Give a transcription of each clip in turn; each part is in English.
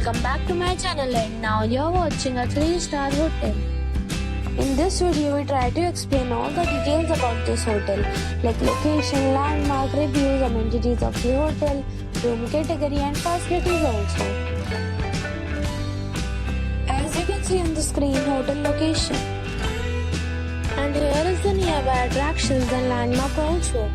welcome back to my channel, and now you're watching a 3-star hotel. In this video, we try to explain all the details about this hotel, like location, landmark, reviews, amenities of the hotel, room category and facilities also. As you can see on the screen, hotel location. And here is the nearby attractions and landmark also.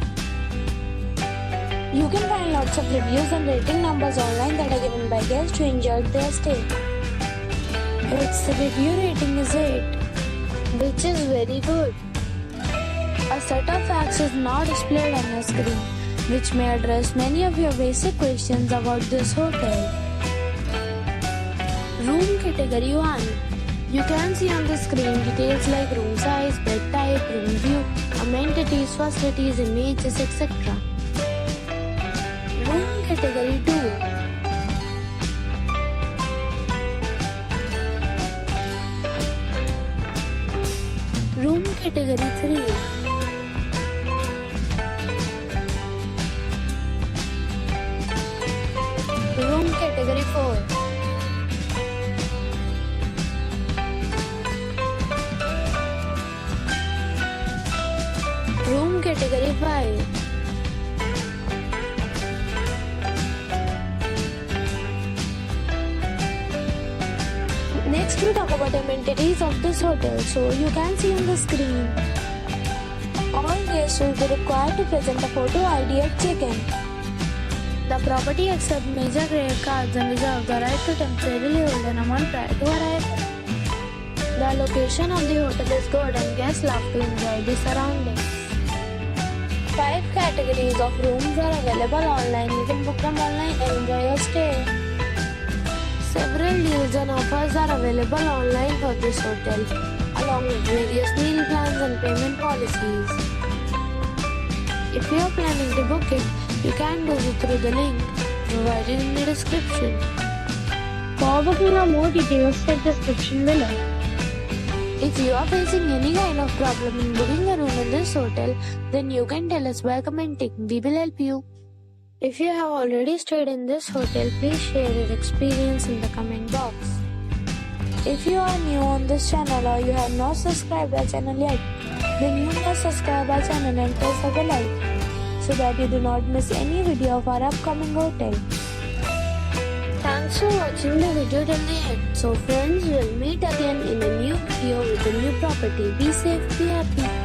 You can find lots of reviews and rating numbers online that are given by guests who enjoyed their stay. Its review rating is 8, which is very good. A set of facts is now displayed on your screen, which may address many of your basic questions about this hotel. Room category 1. You can see on the screen details like room size, bed type, room view, amenities, facilities, images, etc. Room category 2. Room category 3. Room category 4. Room category 5. Next we talk about amenities of this hotel. So you can see on the screen, all guests will be required to present a photo ID at check-in. The property accepts major credit cards and reserves the right to temporarily hold an amount prior to arrival. The location of the hotel is good and guests love to enjoy the surroundings. 5 categories of rooms are available online. You can book them online and enjoy your stay. Several deals and offers are available online for this hotel, along with various meal plans and payment policies. If you are planning to book it, you can do it through the link provided in the description. For booking or more details, check the description below. If you are facing any kind of problem in booking a room in this hotel, then you can tell us by commenting. We will help you. If you have already stayed in this hotel, please share your experience in the comment box. If you are new on this channel or you have not subscribed our channel yet, then you must subscribe our channel and press the bell icon so that you do not miss any video of our upcoming hotel. Thanks for watching the video till the end. So friends, we'll meet again in a new video with a new property. Be safe, be happy.